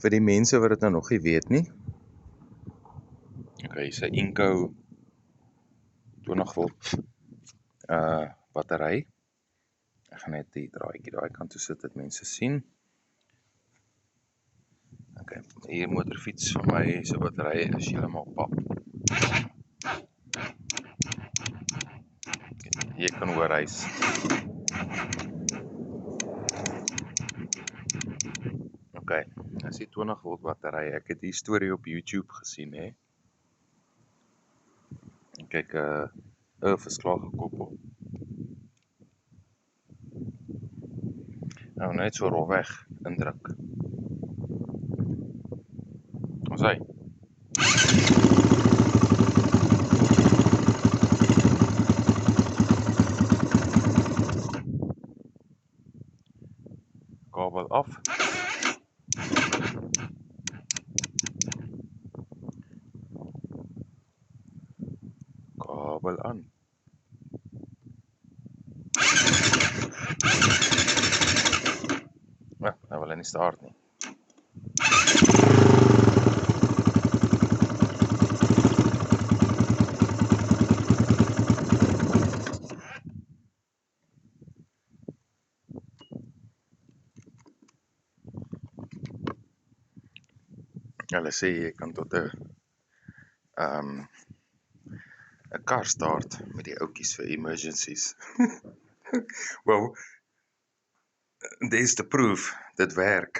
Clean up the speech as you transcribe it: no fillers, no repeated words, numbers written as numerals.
vir die mense wat dit nou nog nie weet nie. Okay, sy Inco 20V battery. Ek gaan net die draadjie daai kant toe sit dat mense sien. Okay, hier motorfiets van my se battery is heeltemal pap. Jy kan hoor hy's okay, dis die 20V battery. Ek het die storie op YouTube gesien, hè. En kyk, is klaar gekoppel. Nou net so rofweg indruk. Ons hy. Kabel af. Kabel aan. Ja, nou wil hy nie start nie. Hulle sê jy kan tot 'n kar start met die oudjies vir emergencies. Well, there's the proof, dit werk.